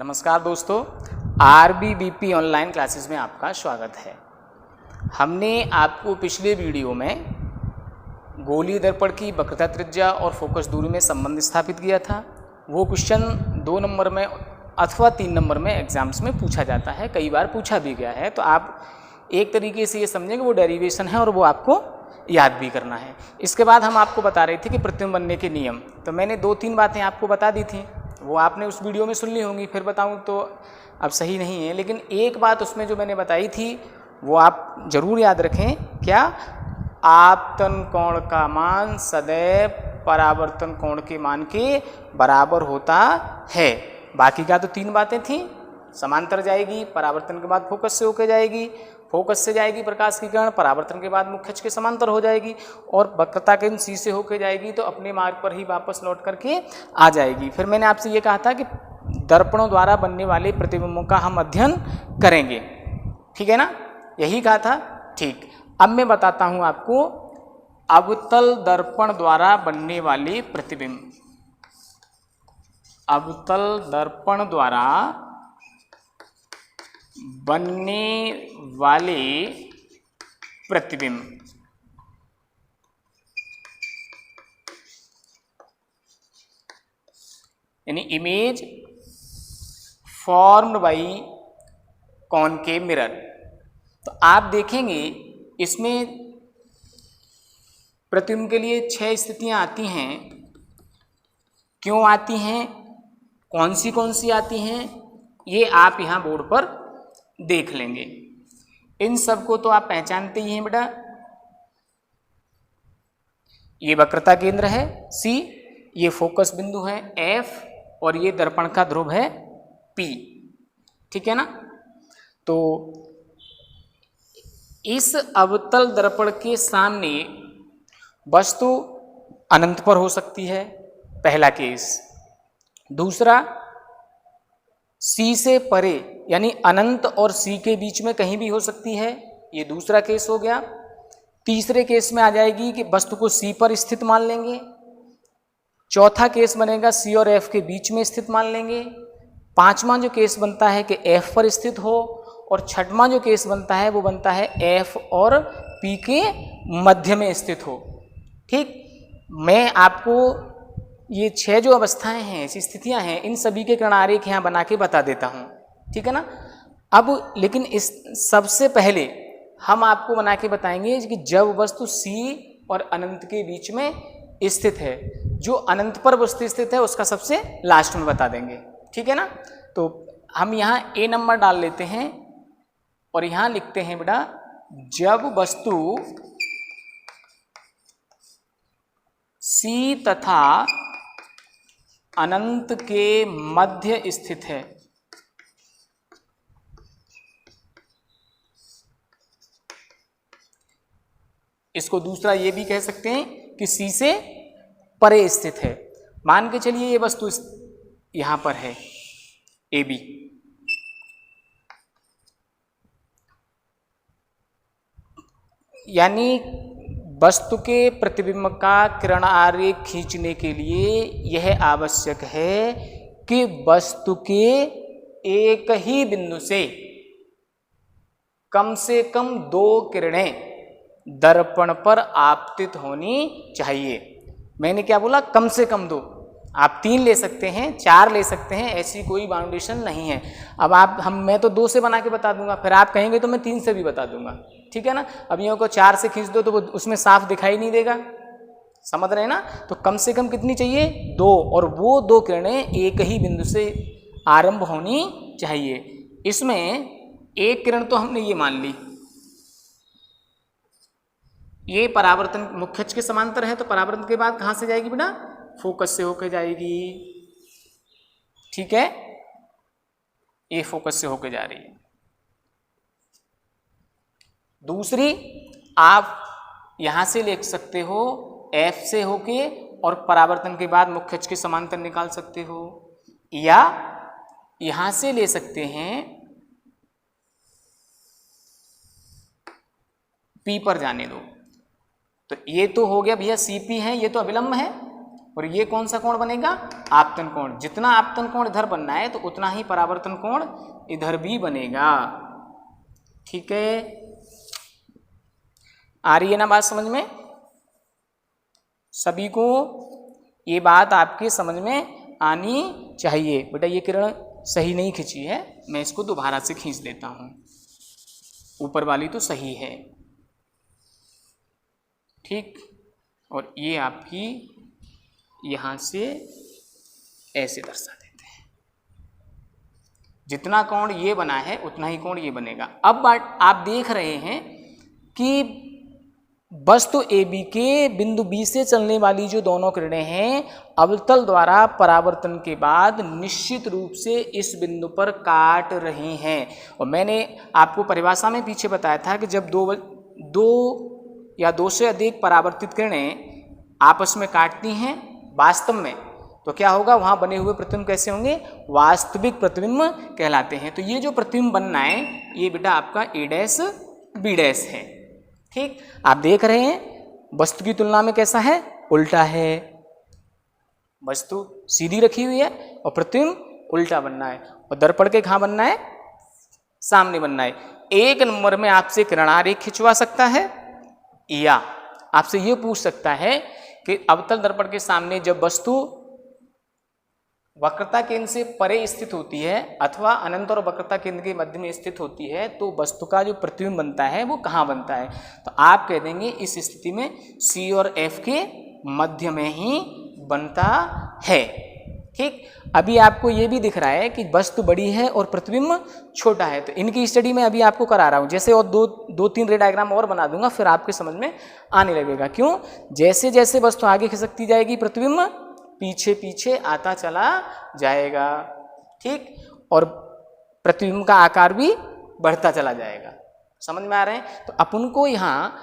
नमस्कार दोस्तों, RBBP online classes में आपका स्वागत है। हमने आपको पिछले वीडियो में गोलीय दर्पण की वक्रता त्रिज्या और फोकस दूरी में संबंध स्थापित किया था। वो क्वेश्चन 2 नंबर में अथवा 3 नंबर में एग्जाम्स में पूछा जाता है, कई बार पूछा भी गया है। तो आप एक तरीके से ये समझें कि वो डेरिवेशन है और वो आपको याद भी करना है। इसके बाद हम आपको बता रहे थे कि प्रतिबिंब बनने के नियम, तो मैंने 2-3 बातें आपको बता दी थी, वो आपने उस वीडियो में सुन ली होंगी। फिर बताऊं तो अब सही नहीं है, लेकिन एक बात उसमें जो मैंने बताई थी वो आप जरूर याद रखें। क्या? आपतन कोण का मान सदैव परावर्तन कोण के मान के बराबर होता है। बाकी का तो 3 बातें थी। समांतर जाएगी, परावर्तन के बाद फोकस से होकर जाएगी, फोकस से जाएगी प्रकाश की किरण, परावर्तन के बाद मुख्य अक्ष के समांतर हो जाएगी, और वक्रता केंद्र C से होकर जाएगी तो अपने मार्ग पर ही वापस लौट करके आ जाएगी। फिर मैंने आपसे ये कहा था कि दर्पणों द्वारा बनने वाले प्रतिबिंबों का हम अध्ययन करेंगे, ठीक है ना? यही कहा था, ठीक। अब मैं बताता हूँ आपको अवतल दर्पण द्वारा बनने वाले प्रतिबिंब। अवतल दर्पण द्वारा बनने वाले प्रतिबिंब, यानी image formed by concave mirror. तो आप देखेंगे इसमें प्रतिबिंब के लिए 6 स्थितियां आती हैं। क्यों आती हैं, कौन सी आती हैं, ये आप यहाँ बोर्ड पर देख लेंगे। इन सब को तो आप पहचानते ही हैं बेटा। ये वक्रता केंद्र है C, ये फोकस बिंदु है F, और ये दर्पण का ध्रुव है P, ठीक है ना? तो इस अवतल दर्पण के सामने वस्तु अनंत पर हो सकती है, पहला केस। दूसरा, C से परे यानी अनंत और C के बीच में कहीं भी हो सकती है, ये दूसरा केस हो गया। तीसरे केस में आ जाएगी कि वस्तु को C पर स्थित मान लेंगे। चौथा केस बनेगा C और F के बीच में स्थित मान लेंगे। पांचवा जो केस बनता है कि F पर स्थित हो, और छठवां जो केस बनता है वो बनता है F और P के मध्य में स्थित हो, ठीक। मैं आपको ये 6 जो अवस्थाएं हैं, ऐसी स्थितियां हैं, इन सभी के किरण आरेख यहाँ बना के बता देता हूँ, ठीक है ना? अब लेकिन इस सबसे पहले हम आपको बना के बताएंगे कि जब वस्तु C और अनंत के बीच में स्थित है, जो अनंत पर वस्तु स्थित है उसका सबसे लास्ट में बता देंगे, ठीक है ना? तो हम यहाँ A नंबर डाल लेते हैं और यहाँ लिखते हैं बेटा, जब वस्तु C तथा अनंत के मध्य स्थित है। इसको दूसरा ये भी कह सकते हैं कि C से परे स्थित है। मान के चलिए ये वस्तु यहां पर है AB, यानी वस्तु के प्रतिबिंब का किरण आरेख खींचने के लिए यह आवश्यक है कि वस्तु के एक ही बिंदु से कम 2 किरणें दर्पण पर आपतित होनी चाहिए। मैंने क्या बोला? कम से कम 2। आप 3 ले सकते हैं, 4 ले सकते हैं, ऐसी कोई बाउंडेशन नहीं है। अब मैं तो 2 से बना के बता दूंगा, फिर आप कहेंगे तो मैं 3 से भी बता दूंगा, ठीक है ना? अब यूँ को 4 से खींच दो तो वो उसमें साफ दिखाई नहीं देगा, समझ रहे हैं ना? तो कम से कम कितनी चाहिए? 2, और वो 2 किरणें एक ही बिंदु से आरंभ होनी चाहिए। इसमें एक किरण तो हमने ये मान ली, ये परावर्तन मुख्य अक्ष के समांतर है, तो परावर्तन के बाद कहां से जाएगी बेटा? फोकस से होकर जाएगी, ठीक है? ये फोकस से होकर जा रही है। दूसरी, आप यहां से लिख सकते हो F से होके, और परावर्तन के बाद मुख्य अक्ष के समांतर निकाल सकते हो, या यहां से ले सकते हैं P पर जाने दो। तो ये तो हो गया भैया CP है, ये तो अविलंब है, और ये कौन सा कोण बनेगा? आपतन कोण। जितना आपतन कोण इधर बनना है तो उतना ही परावर्तन कोण इधर भी बनेगा। ठीक है, आ रही है ना बात समझ में? सभी को ये बात आपके समझ में आनी चाहिए। बेटा ये किरण सही नहीं खिंची है, मैं इसको दोबारा से खींच देता हूं। ऊपर वाली तो सही है, ठीक। और ये आपकी यहां से ऐसे दर्शा देते हैं। जितना कोण ये बना है उतना ही कोण ये बनेगा। अब आप देख रहे हैं कि वस्तु AB के बिंदु B से चलने वाली जो दोनों किरणें हैं अवतल द्वारा परावर्तन के बाद निश्चित रूप से इस बिंदु पर काट रही हैं। और मैंने आपको परिभाषा में पीछे बताया था कि जब दो या दो से अधिक परावर्तित किरणें आपस में काटती हैं वास्तव में, तो क्या होगा? वहां बने हुए प्रतिबिंब कैसे होंगे? वास्तविक प्रतिबिंब कहलाते हैं। तो ये जो प्रतिबिंब बनना है ये बेटा आपका A' B' है। ठीक, आप देख रहे हैं वस्तु की तुलना में कैसा है? उल्टा है। वस्तु सीधी रखी हुई है और प्रतिबिंब उल्टा बनना है। और दर्पण के कहाँ बनना है? सामने बनना है। एक नंबर में आपसे किरण आरेख खिंचवा सकता है या आपसे ये पूछ सकता है कि अवतल दर्पण के सामने जब वस्तु वक्रता केंद्र से परे स्थित होती है अथवा अनंत और वक्रता केंद्र के मध्य में स्थित होती है तो वस्तु का जो प्रतिबिंब बनता है वो कहाँ बनता है? तो आप कह देंगे इस स्थिति में C और F के मध्य में ही बनता है। ठीक, अभी आपको ये भी दिख रहा है कि वस्तु बड़ी है और प्रतिबिंब छोटा है। तो इनकी स्टडी मैं अभी आपको करा रहा हूँ। जैसे और दो तीन रे डायग्राम और बना दूंगा फिर आपके समझ में आने लगेगा। क्यों? जैसे जैसे वस्तु आगे खिसकती जाएगी प्रतिबिंब पीछे पीछे आता चला जाएगा। ठीक, और प्रतिबिंब का आकार भी बढ़ता चला जाएगा। समझ में आ रहे हैं? तो अपन को यहाँ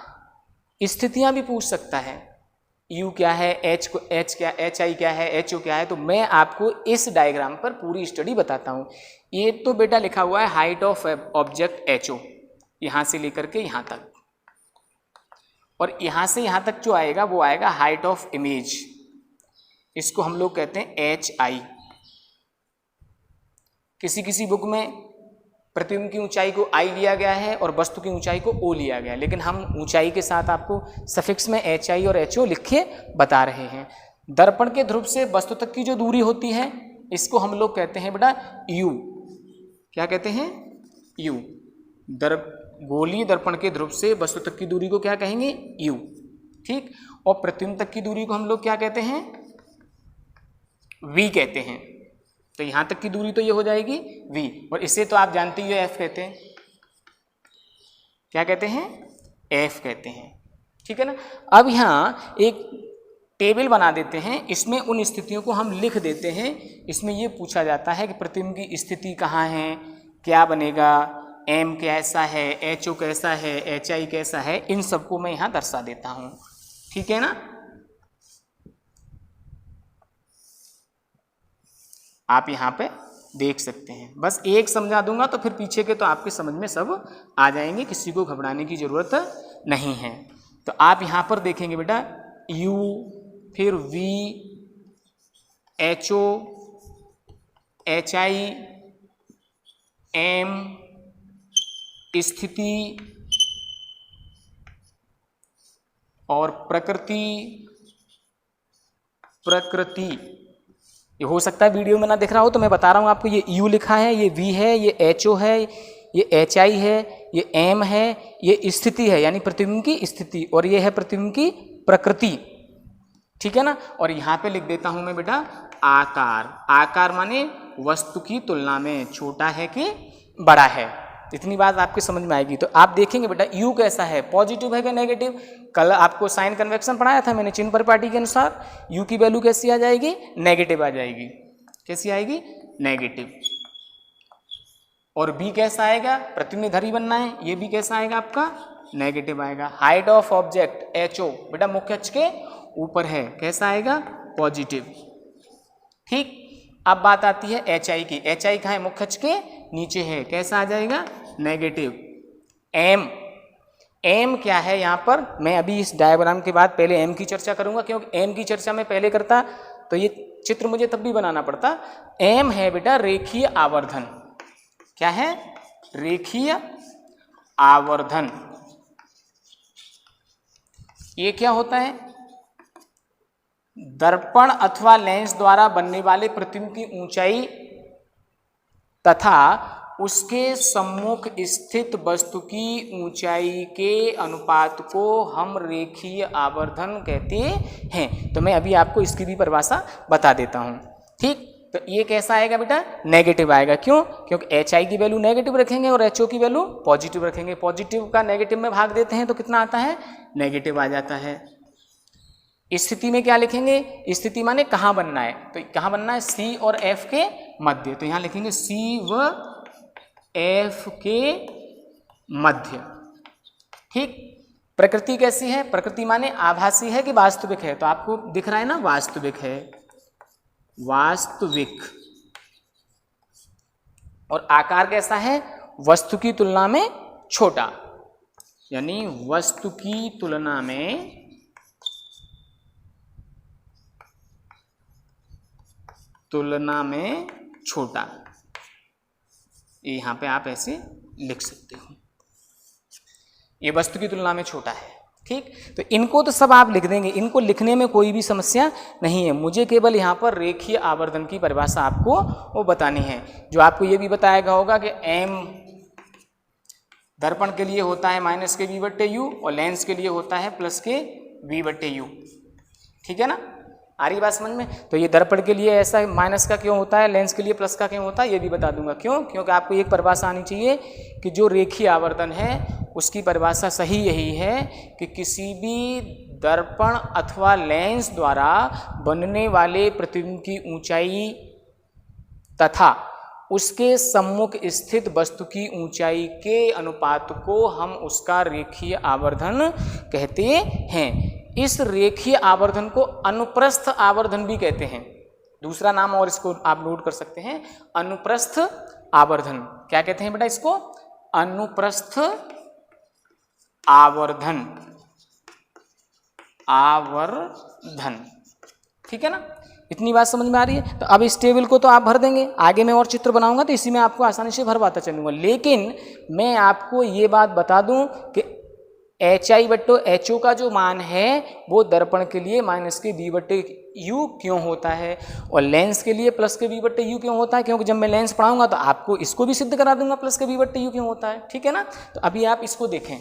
स्थितियां भी पूछ सकता है। U क्या है, H क्या, HI क्या है, HO क्या है। तो मैं आपको इस डायग्राम पर पूरी स्टडी बताता हूँ। ये तो बेटा लिखा हुआ है हाइट ऑफ ऑब्जेक्ट HO, यहाँ से लेकर के यहाँ तक, और यहाँ से यहाँ तक जो आएगा वो आएगा हाइट ऑफ इमेज। इसको हम लोग कहते हैं HI। किसी किसी बुक में प्रतिबिंब की ऊंचाई को I लिया गया है और वस्तु की ऊंचाई को O लिया गया है, लेकिन हम ऊंचाई के साथ आपको सफिक्स में HI और HO लिख के बता रहे हैं। दर्पण के ध्रुव से वस्तु तक की जो दूरी होती है इसको हम लोग कहते हैं बेटा U। क्या कहते हैं? U। गोलीय दर्पण के ध्रुव से वस्तु तक की दूरी को क्या कहेंगे? U। ठीक, और प्रतिबिंब तक की दूरी को हम लोग क्या कहते हैं? V कहते हैं। तो यहां तक की दूरी तो ये हो जाएगी V, और इसे तो आप जानते ही हो F कहते हैं। क्या कहते हैं? F कहते हैं। ठीक है ना। अब यहाँ एक टेबल बना देते हैं, इसमें उन स्थितियों को हम लिख देते हैं। इसमें ये पूछा जाता है कि प्रतिबिंब की स्थिति कहाँ है, क्या बनेगा, M कैसा है, HO कैसा है, HI कैसा है, इन सबको मैं यहाँ दर्शा देता हूँ। ठीक है ना। आप यहाँ पे देख सकते हैं। बस एक समझा दूंगा तो फिर पीछे के तो आपके समझ में सब आ जाएंगे, किसी को घबराने की जरूरत नहीं है। तो आप यहाँ पर देखेंगे बेटा U, फिर V, HO, HI, M, स्थिति और प्रकृति। ये हो सकता है वीडियो में ना दिख रहा हो तो मैं बता रहा हूँ आपको। ये U लिखा है, ये V है, ये HO है, ये HI है, ये M है, ये स्थिति है यानी प्रतिबिंब की स्थिति, और ये है प्रतिबिंब की प्रकृति। ठीक है ना। और यहाँ पे लिख देता हूँ मैं बेटा आकार। आकार माने वस्तु की तुलना में छोटा है कि बड़ा है। इतनी बात आपके समझ में आएगी। तो आप देखेंगे बेटा U कैसा है, पॉजिटिव है कि नेगेटिव। कल आपको साइन कन्वेक्शन पढ़ाया था मैंने, चिन्ह परिपाटी के अनुसार U की वैल्यू कैसी आ जाएगी? नेगेटिव आ जाएगी। कैसी आएगी? नेगेटिव। और B कैसा आएगा? प्रतिबिंब इधर ही बनना है, ये भी कैसा आएगा आपका? नेगेटिव आएगा। हाइट ऑफ ऑब्जेक्ट HO बेटा मुख्य अक्ष के ऊपर है, कैसा आएगा? पॉजिटिव। ठीक, अब बात आती है HI की। HI कहाँ है? मुख्य अक्ष के नीचे है, कैसा आ जाएगा? नेगेटिव। M एम क्या है यहाँ पर, मैं अभी इस डायग्राम के बाद पहले एम की चर्चा करूंगा, क्योंकि एम की चर्चा मैं पहले करता तो ये चित्र मुझे तब भी बनाना पड़ता। एम है बेटा रेखीय आवर्धन। क्या है? रेखीय आवर्धन। ये क्या होता है? दर्पण अथवा लेंस द्वारा बनने वाले प्रतिबिंब की ऊंचाई तथा उसके सम्मुख स्थित वस्तु की ऊंचाई के अनुपात को हम रेखीय आवर्धन कहते हैं। तो मैं अभी आपको इसकी भी परिभाषा बता देता हूं। ठीक, तो ये कैसा आएगा बेटा? नेगेटिव आएगा। क्यों? क्योंकि एच आई की वैल्यू नेगेटिव रखेंगे और एच ओ की वैल्यू पॉजिटिव रखेंगे। पॉजिटिव का नेगेटिव में भाग देते हैं तो कितना आता है? नेगेटिव आ जाता है। स्थिति में क्या लिखेंगे? स्थिति माने कहाँ बनना है, तो कहाँ बनना है? सी और एफ के मध्य। तो यहाँ लिखेंगे सी व एफ के मध्य। ठीक, प्रकृति कैसी है? प्रकृति माने आभासी है कि वास्तविक है? तो आपको दिख रहा है ना, वास्तविक है, वास्तविक। और आकार कैसा है? वस्तु की तुलना में छोटा, यानी वस्तु की तुलना में छोटा। यहां पे आप ऐसे लिख सकते हो, ये वस्तु की तुलना में छोटा है। ठीक, तो इनको तो सब आप लिख देंगे, इनको लिखने में कोई भी समस्या नहीं है। मुझे केवल यहाँ पर रेखीय आवर्धन की परिभाषा आपको वो बतानी है। जो आपको ये भी बताया गया होगा कि एम दर्पण के लिए होता है माइनस के वी बट्टे यू और लेंस के लिए होता है प्लस के वी बट्टे यू। ठीक है ना, आ रही बात समझ में? तो ये दर्पण के लिए ऐसा माइनस का क्यों होता है, लेंस के लिए प्लस का क्यों होता है, ये भी बता दूंगा। क्यों? क्योंकि आपको एक परिभाषा आनी चाहिए कि जो रेखीय आवर्धन है उसकी परिभाषा सही यही है कि किसी भी दर्पण अथवा लेंस द्वारा बनने वाले प्रतिबिंब की ऊंचाई तथा उसके सम्मुख स्थित वस्तु की ऊंचाई के अनुपात को हम उसका रेखीय आवर्धन कहते हैं। इस रेखीय आवर्धन को अनुप्रस्थ आवर्धन भी कहते हैं। दूसरा नाम और इसको आप नोट कर सकते हैं, अनुप्रस्थ आवर्धन। क्या कहते हैं बेटा इसको? अनुप्रस्थ आवर्धन। आवर्धन। ठीक है ना, इतनी बात समझ में आ रही है? तो अब इस टेबल को तो आप भर देंगे, आगे मैं और चित्र बनाऊंगा तो इसी में आपको आसानी से भरवाता चलूंगा। लेकिन मैं आपको ये बात बता दूं कि H I Batto H O का जो मान है वो दर्पण के लिए माइनस के बी बट्टे यू क्यों होता है और लेंस के लिए प्लस के बी बट्टे यू क्यों होता है, क्योंकि जब मैं लेंस पढ़ाऊंगा तो आपको इसको भी सिद्ध करा दूंगा प्लस के बी बट्टे यू क्यों होता है। ठीक है ना, तो अभी आप इसको देखें।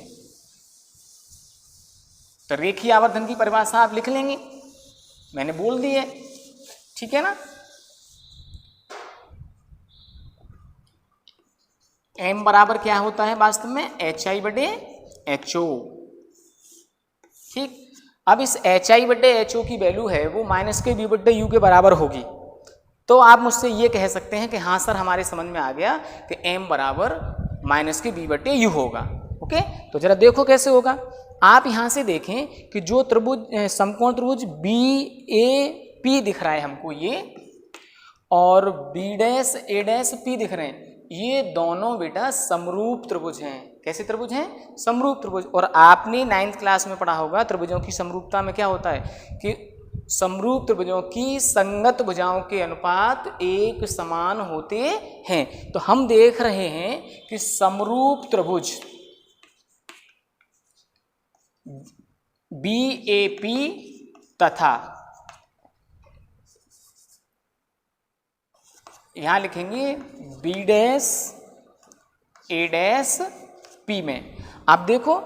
तो रेखीय आवर्धन की परिभाषा आप लिख लेंगे, मैंने बोल दी है। ठीक है ना, m बराबर क्या होता है वास्तव में? एच आई बटे एच ओ। ठीक, अब इस एच आई बटे एच ओ की वैल्यू है वो माइनस के बी बटे यू के बराबर होगी। तो आप मुझसे ये कह सकते हैं कि हाँ सर हमारे समझ में आ गया कि m बराबर माइनस के बी बटे यू होगा। ओके, तो जरा देखो कैसे होगा। आप यहां से देखें कि जो त्रिभुज समकोण त्रिभुज बी ए पी दिख रहा है हमको ये, और बी डैश ए डैश पी दिख रहे हैं, ये दोनों बेटा समरूप त्रिभुज हैं। कैसे त्रिभुज हैं? समरूप त्रिभुज। और आपने 9th क्लास में पढ़ा होगा त्रिभुजों की समरूपता में क्या होता है कि समरूप त्रिभुजों की संगत भुजाओं के अनुपात एक समान होते हैं। तो हम देख रहे हैं कि समरूप त्रिभुज बी ए पी तथा यहां लिखेंगे बी डैश ए डैश पी में, आप देखो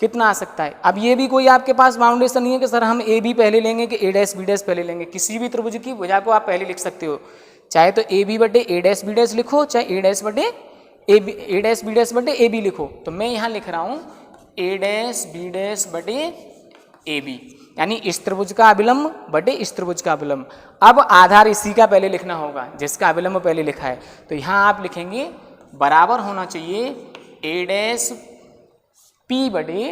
कितना आ सकता है। अब ये भी कोई आपके पास बाउंडेशन नहीं है कि सर हम ए बी पहले लेंगे कि ए डैश बी डैश पहले लेंगे। किसी भी त्रिभुज की भुजा को आप पहले लिख सकते हो, चाहे तो ए बी बटे ए डैश बी डैश लिखो, चाहे ए डैश बटे ए डैश बी डैश बटे ए बी लिखो। तो मैं यहाँ लिख रहा हूँ ए डैश बी डैश बटे ए बी, यानी इस त्रिभुज का अभिलंब बटे इस त्रिभुज का अभिलंब। अब आधार इसी का पहले लिखना होगा जिसका अभिलंब पहले लिखा है। तो यहाँ आप लिखेंगे बराबर होना चाहिए ए डैश पी बटे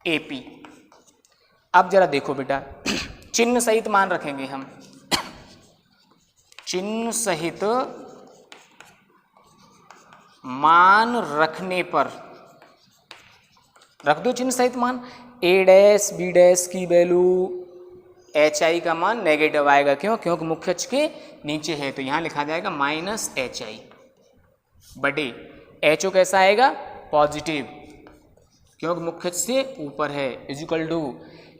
ए पी। अब जरा देखो बेटा, चिन्ह सहित मान रखेंगे हम, चिन्ह सहित मान रखने पर रख दो चिन्ह सहित मान। ए डैश बी डैश की वैल्यू एच आई का मान नेगेटिव आएगा, क्यों? क्योंकि मुख्य अक्ष के नीचे है, तो यहाँ लिखा जाएगा माइनस एच आई बटे एच ओ कैसा आएगा? पॉजिटिव, क्योंकि मुख्य अक्ष से ऊपर है, equal to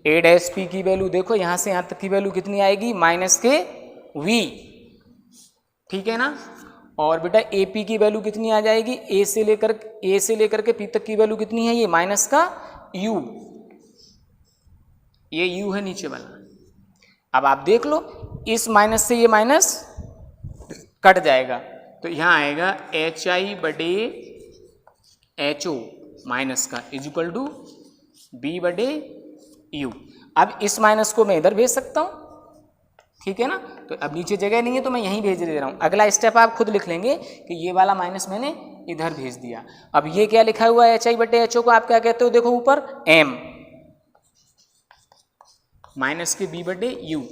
a dash P की वैल्यू देखो यहाँ से यहाँ तक की वैल्यू कितनी आएगी? माइनस के वी, ठीक है ना। और बेटा ए पी की वैल्यू कितनी आ जाएगी? ए से लेकर के पी तक की वैल्यू कितनी है? ये माइनस का यू, ये यू है नीचे वाला। अब आप देख लो, इस माइनस से ये माइनस कट जाएगा, तो यहाँ आएगा एच आई बटे एच ओ माइनस का इजिकल टू बी बटे यू। अब इस माइनस को मैं इधर भेज सकता हूँ, ठीक है ना। तो अब नीचे जगह नहीं है तो मैं यहीं भेज दे रहा हूँ। अगला स्टेप आप खुद लिख लेंगे कि ये वाला माइनस मैंने इधर भेज दिया। अब ये क्या लिखा हुआ है? एच आई बटे एच ओ को आप क्या कहते हो? देखो ऊपर एम माइनस के बी बटे यू।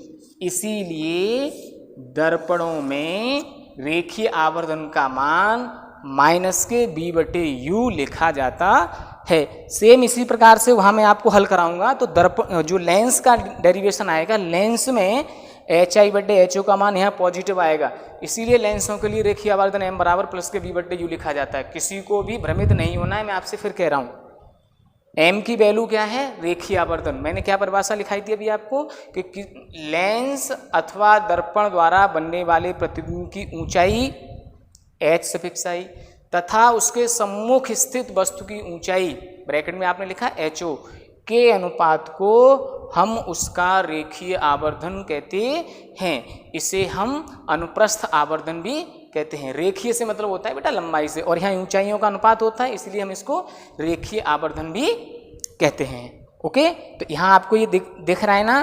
इसीलिए दर्पणों में रेखीय आवर्धन का मान माइनस के बी बटे यू लिखा जाता है। सेम इसी प्रकार से वहाँ मैं आपको हल कराऊंगा, तो दर्पण जो लेंस का डेरिवेशन आएगा, लेंस में एच आई बटे एच ओ का मान यहाँ पॉजिटिव आएगा, इसीलिए लेंसों के लिए रेखीय आवर्धन एम बराबर प्लस के बी बटे यू लिखा जाता है। किसी को भी भ्रमित नहीं होना है, मैं आपसे फिर कह रहा हूँ। एम की वैल्यू क्या है? रेखीय आवर्धन। मैंने क्या परिभाषा लिखाई थी अभी आपको कि लेंस अथवा दर्पण द्वारा बनने वाले प्रतिबिंब की ऊंचाई एच सफिक्स आई तथा उसके सम्मुख स्थित वस्तु की ऊंचाई ब्रैकेट में आपने लिखा एच ओ के अनुपात को हम उसका रेखीय आवर्धन कहते हैं। इसे हम अनुप्रस्थ आवर्धन भी कहते हैं। रेखीय से मतलब होता है बेटा लंबाई से, और यहाँ ऊंचाइयों का अनुपात होता है, इसलिए हम इसको रेखीय आवर्धन भी कहते हैं। ओके, तो यहाँ आपको ये दिख रहा है ना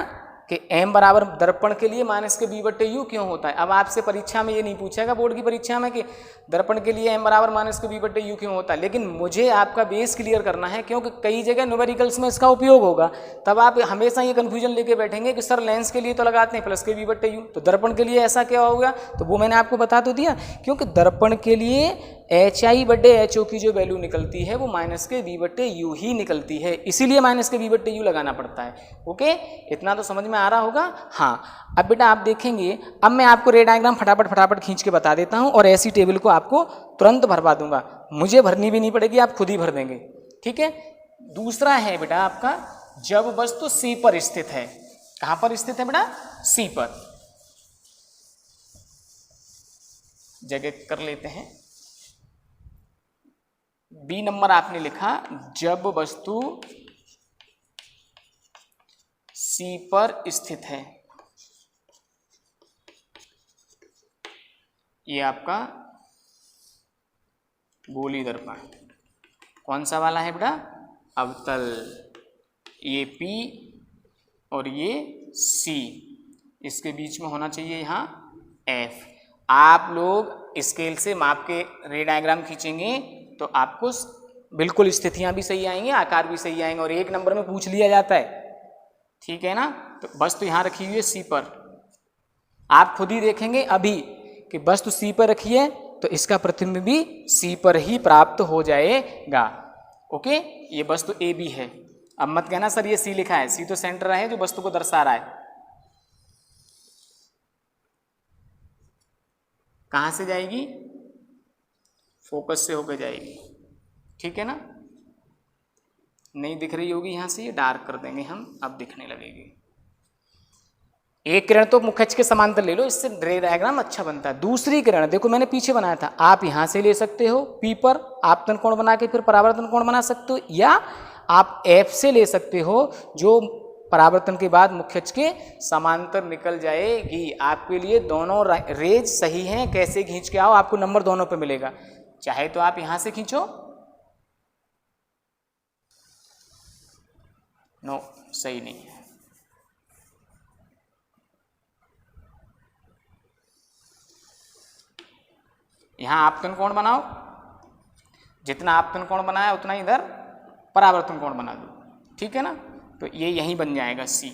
कि m बराबर दर्पण के लिए माइनस के बी बटे यू क्यों होता है। अब आपसे परीक्षा में ये नहीं पूछेगा, बोर्ड की परीक्षा में, कि दर्पण के लिए m बराबर माइनस के बी बटे यू क्यों होता है, लेकिन मुझे आपका बेस क्लियर करना है, क्योंकि कई जगह न्यूमेरिकल्स में इसका उपयोग होगा। तब आप हमेशा ये कन्फ्यूजन लेके बैठेंगे कि सर लेंस के लिए तो लगाते हैं प्लस के बी बटे यू, तो दर्पण के लिए ऐसा क्या होगा? तो वो मैंने आपको बता तो दिया, क्योंकि दर्पण के लिए एच आई बटे एच ओ की जो वैल्यू निकलती है वो माइनस के बी बटे यू ही निकलती है, इसीलिए माइनस के बी बटे यू लगाना पड़ता है। ओके, इतना तो समझ में आ रहा होगा। हाँ, अब बेटा आप देखेंगे, अब मैं आपको रे डायग्राम फटाफट खींच के बता देता हूँ और ऐसी टेबल को आपको तुरंत भरवा दूंगा, मुझे भरनी भी नहीं पड़ेगी, आप खुद ही भर देंगे। ठीक है, दूसरा है बेटा आपका, जब वस्तु सी पर स्थित है। कहाँ पर स्थित है बेटा? सी पर। जगह कर लेते हैं, बी नंबर आपने लिखा, जब वस्तु सी पर स्थित है। ये आपका गोली दर्पण कौन सा वाला है बेटा? अवतल। ये P और ये C, इसके बीच में होना चाहिए यहाँ F। आप लोग स्केल से माप के रे डायग्राम खींचेंगे तो आपको बिल्कुल स्थितियां भी सही आएंगी, आकार भी सही आएंगे, और एक नंबर में पूछ लिया जाता है। ठीक है ना, तो वस्तु यहाँ रखी हुई है सी पर, आप खुद ही देखेंगे अभी कि वस्तु सी पर रखी है तो इसका प्रतिबिंब भी सी पर ही प्राप्त हो जाएगा। ओके, ये वस्तु ए बी है। अब मत कहना सर ये सी लिखा है, सी तो सेंटर है जो वस्तु को दर्शा रहा है। कहाँ से जाएगी? फोकस से होकर जाएगी। ठीक है ना, नहीं दिख रही होगी यहाँ से, ये डार्क कर देंगे हम, अब दिखने लगेगी। एक किरण तो मुख्य अक्ष के समांतर ले लो, इससे रे डायग्राम अच्छा बनता है। दूसरी किरण देखो मैंने पीछे बनाया था, आप यहाँ से ले सकते हो पी पर आपतन कोण बना के फिर परावर्तन कोण बना सकते हो, या आप एफ से ले सकते हो जो परावर्तन के बाद मुख्य अक्ष के समांतर निकल जाएगी। आपके लिए दोनों रेज सही हैं, कैसे खींच के आओ आपको नंबर दोनों पे मिलेगा। चाहे तो आप यहां से खींचो, नो सही नहीं है, यहां आपतन कोण बनाओ, जितना आपतन कोण बनाया उतना इधर परावर्तन कोण बना दो। ठीक है ना, तो ये यहीं बन जाएगा सी।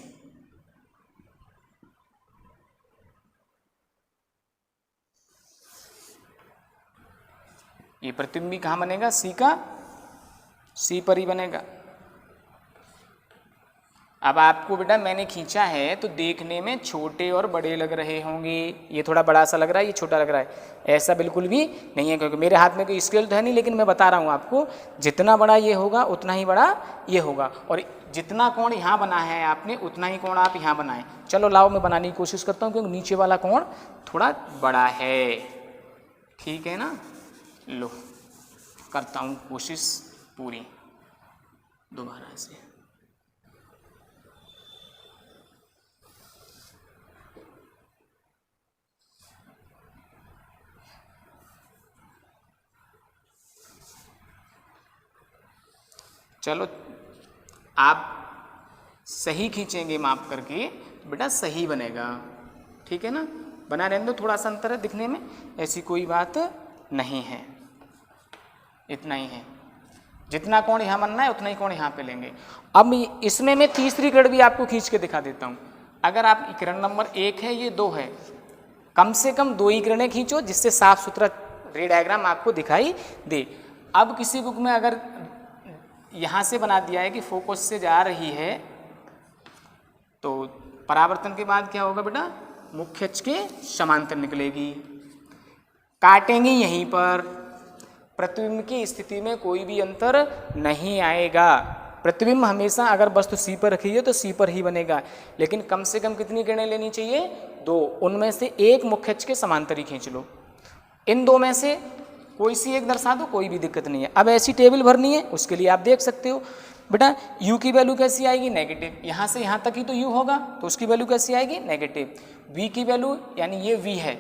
ये प्रतिबिंब कहाँ बनेगा? सी का, सी पर ही बनेगा। अब आपको बेटा मैंने खींचा है तो देखने में छोटे और बड़े लग रहे होंगे, ये थोड़ा बड़ा सा लग रहा है, ये छोटा लग रहा है, ऐसा बिल्कुल भी नहीं है क्योंकि मेरे हाथ में कोई स्केल तो है नहीं, लेकिन मैं बता रहा हूँ आपको जितना बड़ा ये होगा उतना ही बड़ा ये होगा, और जितना कोण यहाँ बना है आपने उतना ही कोण आप यहाँ बनाएं। चलो लाओ मैं बनाने की कोशिश करता हूँ क्योंकि नीचे वाला कोण थोड़ा बड़ा है, ठीक है ना। लो करता हूँ कोशिश पूरी दोबारा से। चलो आप सही खींचेंगे माप करके तो बेटा सही बनेगा, ठीक है ना। बना रहने दो, थोड़ा सा अंतर है दिखने में, ऐसी कोई बात नहीं है, इतना ही है। जितना कोण यहाँ बनना है उतना ही कोण यहाँ पे लेंगे। अब इसमें मैं तीसरी किरण भी आपको खींच के दिखा देता हूँ। अगर आप किरण नंबर 1 है, ये 2 है, कम से कम 2 ही किरणें खींचो जिससे साफ सुथरा रे डायग्राम आपको दिखाई दे। अब किसी बुक में अगर यहाँ से बना दिया है कि फोकस से जा रही है तो परावर्तन के बाद क्या होगा बेटा, मुख्य अक्ष के समांतर निकलेगी, काटेंगे यहीं पर, प्रतिबिंब की स्थिति में कोई भी अंतर नहीं आएगा। प्रतिबिंब हमेशा अगर वस्तु सी पर रखी है तो सी पर ही बनेगा, लेकिन कम से कम कितनी किरणें लेनी चाहिए, 2, उनमें से एक मुख्य अक्ष के समांतर ही खींच लो। इन 2 में से कोई सी एक दर्शा दो, कोई भी दिक्कत नहीं है। अब ऐसी टेबल भरनी है, उसके लिए आप देख सकते हो बेटा u की वैल्यू कैसी आएगी, नेगेटिव, यहाँ से यहाँ तक ही तो u होगा तो उसकी वैल्यू कैसी आएगी, नेगेटिव। v की वैल्यू यानी ये v है,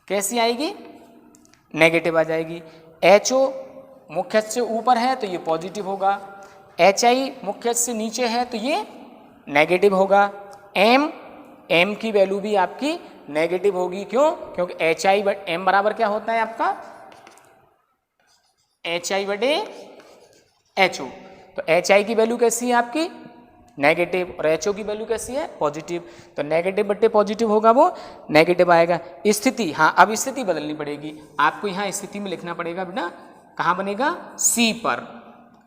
कैसी आएगी, नेगेटिव आ जाएगी। ho मुख्य अक्ष से ऊपर है तो ये पॉजिटिव होगा, hi मुख्य अक्ष से नीचे है तो ये नेगेटिव होगा, m की वैल्यू भी आपकी नेगेटिव होगी। क्यों, क्योंकि hi m बराबर क्या होता है आपका, hi बटे ho, तो hi की वैल्यू कैसी है आपकी, नेगेटिव, और ho की वैल्यू कैसी है, पॉजिटिव, तो नेगेटिव बटे पॉजिटिव होगा वो नेगेटिव आएगा। स्थिति, हाँ अब स्थिति बदलनी पड़ेगी आपको, यहाँ स्थिति में लिखना पड़ेगा बेटा, कहाँ बनेगा, C पर,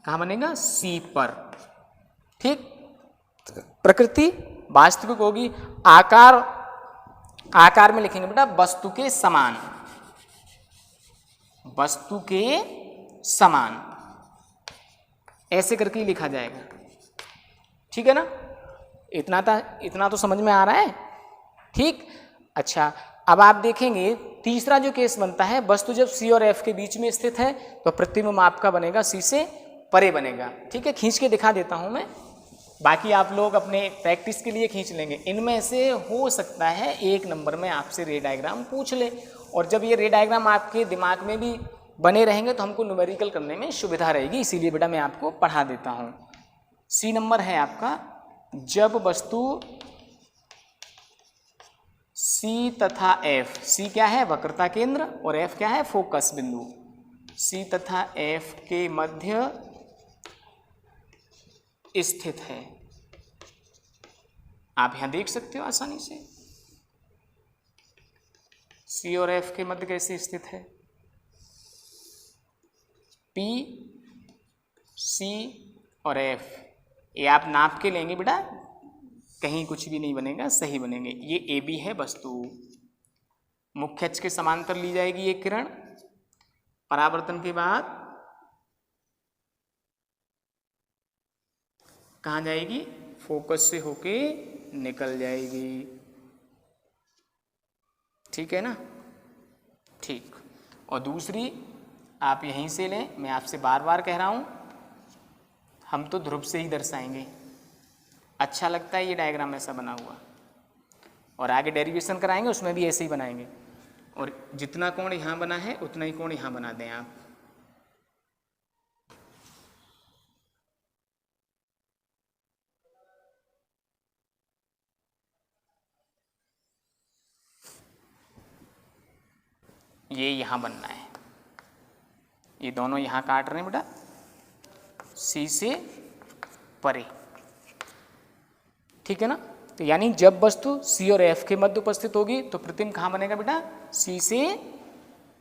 कहाँ बनेगा, C पर, ठीक। प्रकृति वास्तविक होगी, आकार में लिखेंगे बेटा वस्तु के समान, वस्तु के समान, ऐसे करके लिखा जाएगा, ठीक है ना। इतना तो समझ में आ रहा है, ठीक। अच्छा अब आप देखेंगे तीसरा जो केस बनता है, वस्तु जब C और F के बीच में स्थित है तो प्रतिबिंब आपका बनेगा C से परे बनेगा, ठीक है। खींच के दिखा देता हूं मैं, बाकी आप लोग अपने प्रैक्टिस के लिए खींच लेंगे। इनमें से हो सकता है 1 नंबर में आपसे रे डायग्राम पूछ ले, और जब ये रे डायग्राम आपके दिमाग में भी बने रहेंगे तो हमको न्यूमेरिकल करने में सुविधा रहेगी, इसीलिए बेटा मैं आपको पढ़ा देता हूँ। C नंबर है आपका, जब वस्तु C तथा F, C क्या है, वक्रता केंद्र, और F क्या है, फोकस बिंदु, C तथा F के मध्य स्थित है। आप यहां देख सकते हो आसानी से, C और F के मध्य कैसे स्थित है, P, C और F, ये आप नाप के लेंगे बेटा, कहीं कुछ भी नहीं बनेगा, सही बनेंगे। ये AB है वस्तु, मुख्य अक्ष के समांतर ली जाएगी एक किरण, परावर्तन के बाद कहाँ जाएगी, फोकस से होके निकल जाएगी, ठीक है ना, ठीक। और दूसरी आप यहीं से लें, मैं आपसे बार बार कह रहा हूँ, हम तो ध्रुव से ही दर्शाएंगे, अच्छा लगता है ये डायग्राम ऐसा बना हुआ, और आगे डेरिवेशन कराएंगे उसमें भी ऐसे ही बनाएंगे, और जितना कोण यहाँ बना है उतना ही कोण यहाँ बना दें आप। ये यहाँ बनना है, ये दोनों यहाँ काट रहे हैं बेटा, C से परे, ठीक है ना। तो यानी जब वस्तु C और F के मध्य उपस्थित होगी तो प्रतिबिंब कहाँ बनेगा बेटा, C से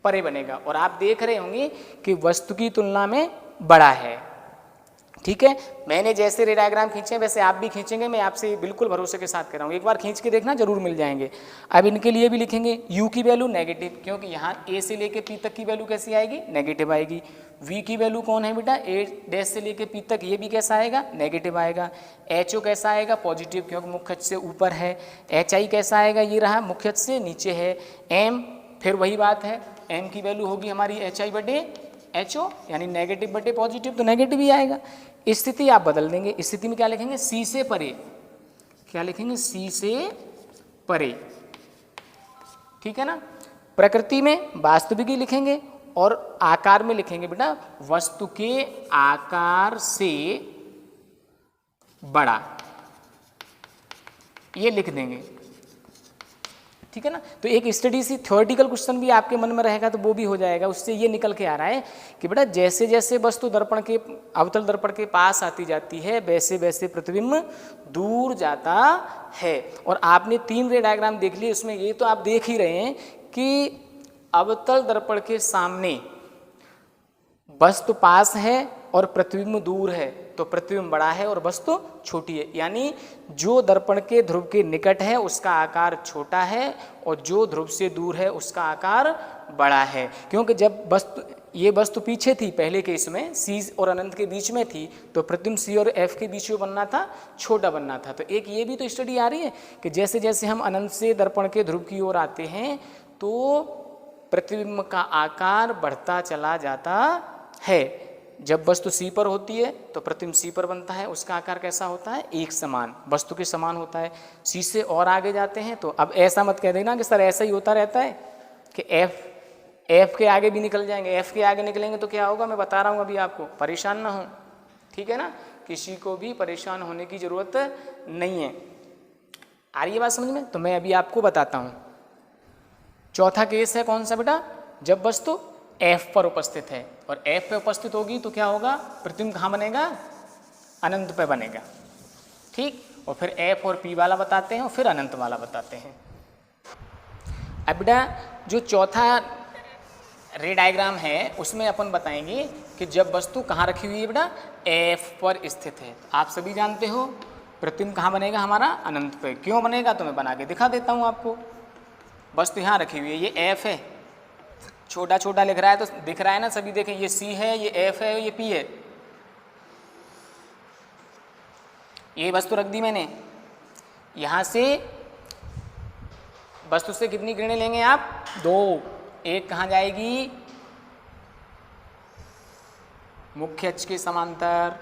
परे बनेगा। और आप देख रहे होंगे कि वस्तु की तुलना में बड़ा है, ठीक है, मैंने जैसे रे डायग्राम खींचे वैसे आप भी खींचेंगे, मैं आपसे बिल्कुल भरोसे के साथ कह रहा हूँ, एक बार खींच के देखना जरूर मिल जाएंगे। अब इनके लिए भी लिखेंगे u की वैल्यू नेगेटिव, क्योंकि यहाँ a से लेके p तक की वैल्यू कैसी आएगी, नेगेटिव आएगी। v की वैल्यू कौन है बेटा, a डैश से लेके p तक, ये भी कैसा आएगा, नेगेटिव आएगा। ho कैसा आएगा, पॉजिटिव, क्योंकि मुख्य अक्ष से ऊपर है। hi कैसा आएगा, ये रहा मुख्य अक्ष से नीचे है। m फिर वही बात है, m की वैल्यू होगी हमारी hi बटे ho, यानी नेगेटिव बटे पॉजिटिव, तो नेगेटिव ही आएगा। स्थिति आप बदल देंगे, स्थिति में क्या लिखेंगे, c से परे, क्या लिखेंगे, c से परे, ठीक है ना। प्रकृति में वास्तविक ही लिखेंगे और आकार में लिखेंगे बेटा वस्तु के आकार से बड़ा, ये लिख देंगे, ठीक है ना। तो एक स्टडी सी थ्योरेटिकल क्वेश्चन भी आपके मन में रहेगा तो वो भी हो जाएगा। उससे ये निकल के आ रहा है कि बेटा जैसे जैसे वस्तु दर्पण के अवतल दर्पण के पास आती जाती है वैसे वैसे प्रतिबिंब दूर जाता है। और आपने 3 रे डायग्राम देख लिए, उसमें ये तो आप देख ही रहे हैं कि अवतल दर्पण के सामने वस्तु पास है और प्रतिबिंब दूर है, तो प्रतिबिंब बड़ा है और वस्तु छोटी है, यानी जो दर्पण के ध्रुव के निकट है उसका आकार छोटा है और जो ध्रुव से दूर है उसका आकार बड़ा है। क्योंकि जब ये वस्तु पीछे थी पहले केस में, C और अनंत के बीच में थी, तो प्रतिबिंब C और F के बीच में बनना था, छोटा बनना था। तो एक ये भी तो स्टडी आ रही है कि जैसे जैसे हम अनंत से दर्पण के ध्रुव की ओर आते हैं तो प्रतिबिंब का आकार बढ़ता चला जाता है। जब वस्तु C पर होती है तो प्रतिबिंब C पर बनता है, उसका आकार कैसा होता है, एक समान, वस्तु के समान होता है। C से और आगे जाते हैं तो अब ऐसा मत कह देना कि सर ऐसा ही होता रहता है कि F के आगे भी निकल जाएंगे, F के आगे निकलेंगे तो क्या होगा, मैं बता रहा हूँ अभी आपको, परेशान ना हो, ठीक है ना, किसी को भी परेशान होने की ज़रूरत नहीं है। आ रही है बात समझ में। तो मैं अभी आपको बताता हूँ। चौथा केस है कौन सा बेटा, जब वस्तु F पर उपस्थित है और F पे उपस्थित होगी तो क्या होगा, प्रतिबिंब कहाँ बनेगा, अनंत पे बनेगा, ठीक। और फिर F और P वाला बताते हैं और फिर अनंत वाला बताते हैं। अब बेटा जो चौथा रे डायग्राम है उसमें अपन बताएंगे कि जब वस्तु कहाँ रखी हुई है बेटा, F पर स्थित है। आप सभी जानते हो प्रतिबिंब कहाँ बनेगा हमारा, अनंत पे। क्यों बनेगा तो मैं बना के दिखा देता हूँ आपको। वस्तु यहाँ रखी हुई है, ये F है, छोटा छोटा लिख रहा है तो दिख रहा है ना सभी, देखें ये C है, ये F है, ये P है। ये वस्तु रख दी मैंने, यहाँ से वस्तु से कितनी किरणें लेंगे आप, 2। एक कहाँ जाएगी, मुख्य अक्ष के समांतर।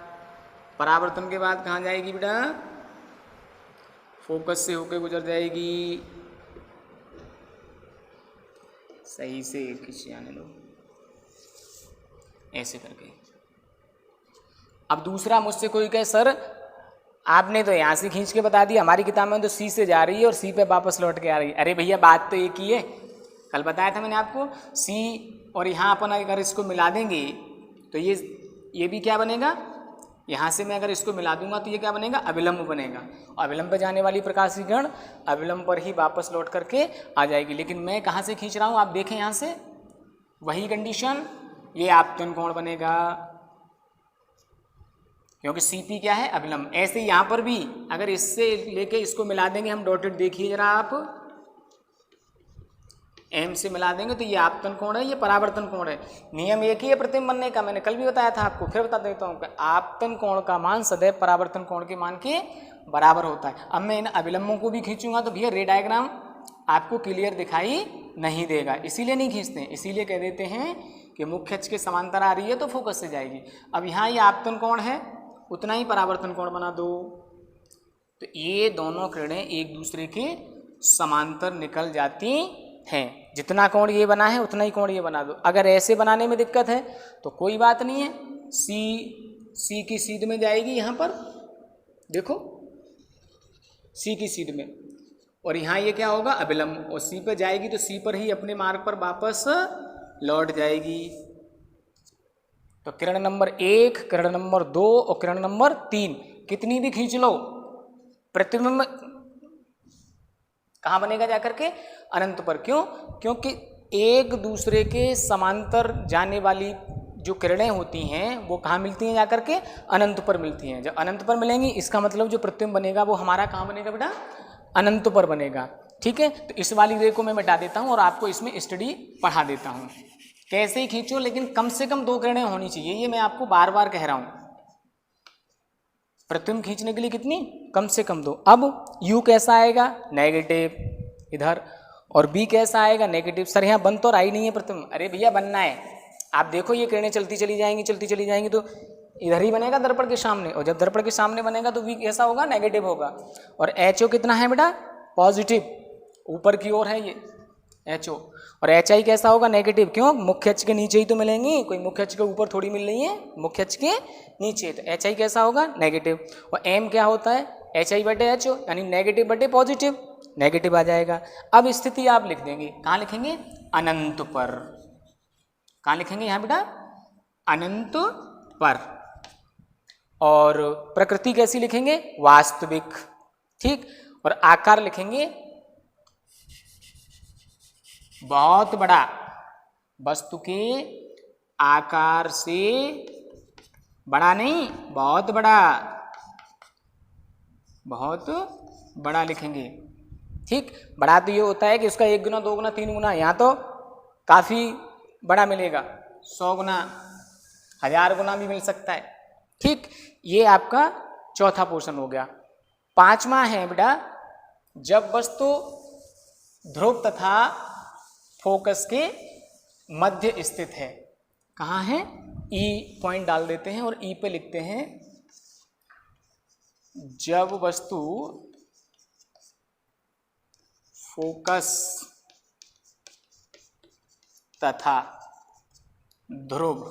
परावर्तन के बाद कहाँ जाएगी बेटा, फोकस से होकर गुजर जाएगी। सही से खींच आने दो, ऐसे करके। अब दूसरा मुझसे कोई कहे सर आपने तो यहाँ से खींच के बता दिया, हमारी किताब में तो C से जा रही है और C पे वापस लौट के आ रही है। अरे भैया बात तो एक ही है, कल बताया था मैंने आपको, C और यहाँ अपन अगर इसको मिला देंगे तो ये भी क्या बनेगा, यहाँ से मैं अगर इसको मिला दूंगा तो ये क्या बनेगा, अविलंब बनेगा। अविलंब पे जाने वाली प्रकाशीय किरण अविलंब पर ही वापस लौट करके आ जाएगी। लेकिन मैं कहाँ से खींच रहा हूँ, आप देखें यहाँ से, वही कंडीशन, ये आपतन कोण बनेगा, क्योंकि CP क्या है, अविलंब। ऐसे ही यहाँ पर भी अगर इससे लेके इसको मिला देंगे हम, डॉटेड देखिए जरा आप, M से मिला देंगे तो ये आपतन कोण है, ये परावर्तन कोण है। नियम एक ही है प्रतिबिंब बनने का, मैंने कल भी बताया था आपको, फिर बता देता हूँ कि आपतन कोण का मान सदैव परावर्तन कोण के मान के बराबर होता है। अब मैं इन अविलंबों को भी खींचूंगा तो भैया रे डायग्राम आपको क्लियर दिखाई नहीं देगा, इसीलिए नहीं खींचते हैं, इसीलिए कह देते हैं कि मुख्य अक्ष के समांतर आ रही है तो फोकस से जाएगी। अब यहाँ ये आपतन कोण है, उतना ही परावर्तन कोण बना दो, तो ये दोनों किरणें एक दूसरे के समांतर निकल जाती हैं। जितना कोण ये बना है उतना ही कोण ये बना दो। अगर ऐसे बनाने में दिक्कत है तो कोई बात नहीं है, C की सीध में जाएगी, यहाँ पर देखो C की सीध में, और यहाँ ये क्या होगा, अविलंब, और C पर जाएगी तो C पर ही अपने मार्ग पर वापस लौट जाएगी। तो किरण नंबर 1, किरण नंबर 2 और किरण नंबर 3 कितनी भी खींच लो, प्रतिबिंब कहाँ बनेगा जाकर के, अनंत पर। क्यों, क्योंकि एक दूसरे के समांतर जाने वाली जो किरणें होती हैं वो कहाँ मिलती हैं जाकर के, अनंत पर मिलती हैं। जब अनंत पर मिलेंगी इसका मतलब जो प्रतिबिंब बनेगा वो हमारा कहाँ बनेगा बेटा, अनंत पर बनेगा। ठीक है, तो इस वाली रे को मैं मिटा देता हूँ और आपको इसमें स्टडी पढ़ा देता हूँ। कैसे ही खींचो लेकिन कम से कम 2 किरणें होनी चाहिए, ये मैं आपको बार बार कह रहा हूँ। प्रतिबिंब खींचने के लिए कितनी, कम से कम 2। अब U कैसा आएगा, नेगेटिव इधर, और B कैसा आएगा, नेगेटिव। सर यहाँ बन तो रहा ही नहीं है प्रतिबिंब, अरे भैया बनना है। आप देखो ये किरणें चलती चली जाएंगी तो इधर ही बनेगा दर्पण के सामने, और जब दर्पण के सामने बनेगा तो V कैसा होगा, नेगेटिव होगा। और HO कितना है बेटा, पॉजिटिव, ऊपर की ओर है ये HO। और HI कैसा होगा, नेगेटिव। क्यों, मुख्य अक्ष के नीचे ही तो मिलेंगी, कोई मुख्य अक्ष के ऊपर थोड़ी मिल रही है, मुख्य अक्ष के नीचे। तो HI कैसा होगा, नेगेटिव। और M क्या होता है, HI बटे HO, यानी नेगेटिव बटे पॉजिटिव, नेगेटिव आ जाएगा। अब स्थिति आप लिख देंगे, कहाँ लिखेंगे, अनंत पर। कहाँ लिखेंगे यहाँ बेटा, अनंत पर। और प्रकृति कैसी लिखेंगे, वास्तविक। ठीक, और आकार लिखेंगे बहुत बड़ा, वस्तु के आकार से बड़ा नहीं, बहुत बड़ा, बहुत बड़ा लिखेंगे। ठीक, बड़ा तो ये होता है कि उसका 1 गुना 2 गुना 3 गुना, यहाँ तो काफ़ी बड़ा मिलेगा, 100 गुना 1000 गुना भी मिल सकता है। ठीक, ये आपका चौथा पोर्शन हो गया। 5वां है बेटा, जब वस्तु ध्रुव तथा फोकस के मध्य स्थित है। कहाँ है, E पॉइंट डाल देते हैं और E पे लिखते हैं, जब वस्तु फोकस तथा ध्रुव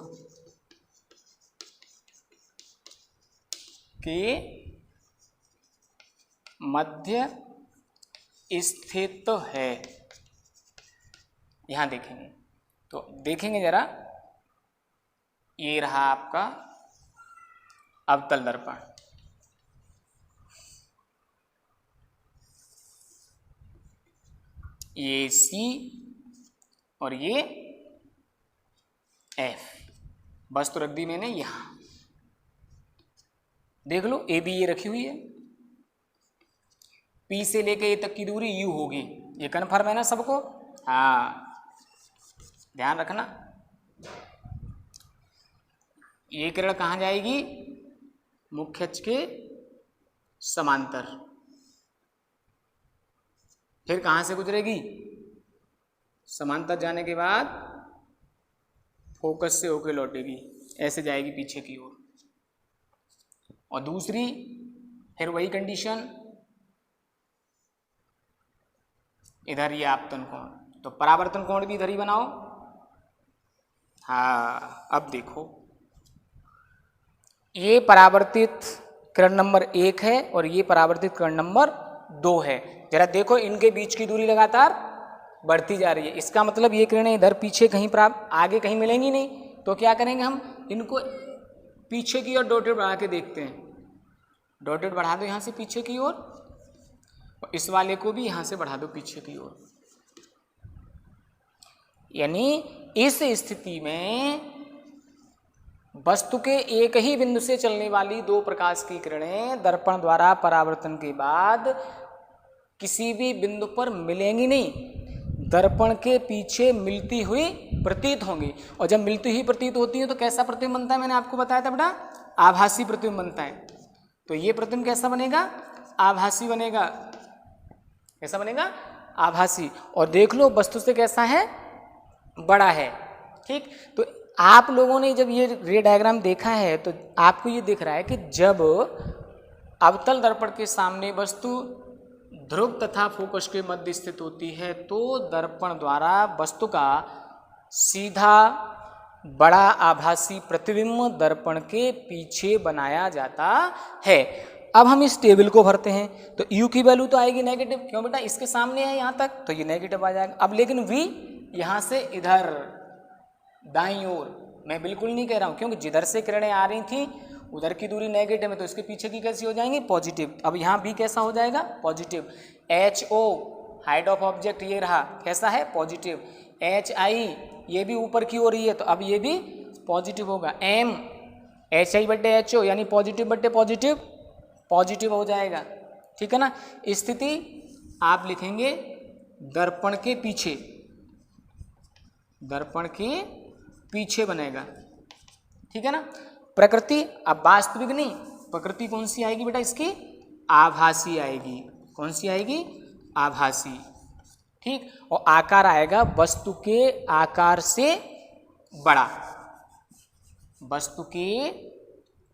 के मध्य स्थित है। यहां देखेंगे तो देखेंगे जरा, ये रहा आपका अवतल दर्पण। ये C और ये F, वस्तु रख दी मैंने यहां। देख लो AB ये रखी हुई है, P से लेके A तक की दूरी U होगी। ये कन्फर्म है ना सबको, हाँ ध्यान रखना। ये किरण कहाँ जाएगी, मुख्य अक्ष के समांतर। फिर कहाँ से गुजरेगी, समांतर जाने के बाद फोकस से होकर लौटेगी, ऐसे जाएगी पीछे की ओर। और दूसरी फिर वही कंडीशन, इधर ये आपतन कोण, तो परावर्तन कोण भी इधर ही बनाओ। हाँ अब देखो, ये परावर्तित किरण नंबर 1 है और ये परावर्तित किरण नंबर 2 है। जरा देखो इनके बीच की दूरी लगातार बढ़ती जा रही है। इसका मतलब ये किरणें इधर पीछे कहीं आगे कहीं मिलेंगी नहीं, तो क्या करेंगे हम इनको पीछे की ओर डॉटेड बढ़ा के देखते हैं। डॉटेड बढ़ा दो यहाँ से पीछे की ओर, और इस वाले को भी यहाँ से बढ़ा दो पीछे की ओर। यानी इस स्थिति में वस्तु के एक ही बिंदु से चलने वाली 2 प्रकाश की किरणें दर्पण द्वारा परावर्तन के बाद किसी भी बिंदु पर मिलेंगी नहीं, दर्पण के पीछे मिलती हुई प्रतीत होंगी। और जब मिलती हुई प्रतीत होती है तो कैसा प्रतिबिंब बनता है, मैंने आपको बताया था बेटा, आभासी प्रतिबिंब बनता है। तो ये प्रतिबिंब कैसा बनेगा, आभासी बनेगा। कैसा बनेगा, आभासी। और देख लो वस्तु से कैसा है, बड़ा है। ठीक, तो आप लोगों ने जब ये रे डायग्राम देखा है तो आपको ये दिख रहा है कि जब अवतल दर्पण के सामने वस्तु ध्रुव तथा फोकस के मध्य स्थित होती है तो दर्पण द्वारा वस्तु का सीधा बड़ा आभासी प्रतिबिंब दर्पण के पीछे बनाया जाता है। अब हम इस टेबल को भरते हैं तो U की वैल्यू तो आएगी नेगेटिव, क्यों बेटा इसके सामने है यहाँ तक, तो ये नेगेटिव आ जाएगा। अब लेकिन V यहाँ से इधर दाईं ओर, मैं बिल्कुल नहीं कह रहा हूँ, क्योंकि जिधर से किरणें आ रही थी उधर की दूरी नेगेटिव है तो इसके पीछे की कैसी हो जाएंगी, पॉजिटिव। अब यहाँ भी कैसा हो जाएगा, positive. HO height of object ये रहा, कैसा है, पॉजिटिव। HI ये भी ऊपर की ओर ही है तो अब ये भी पॉजिटिव होगा, एम HI/HO यानी पॉजिटिव बट्टे पॉजिटिव पॉजिटिव हो जाएगा, ठीक है ना। स्थिति आप लिखेंगे दर्पण के पीछे, दर्पण के पीछे बनेगा, ठीक है ना। प्रकृति अब वास्तविक नहीं, प्रकृति कौन सी आएगी बेटा इसकी, आभासी आएगी, कौन सी आएगी, आभासी, ठीक। और आकार आएगा वस्तु के आकार से बड़ा, वस्तु के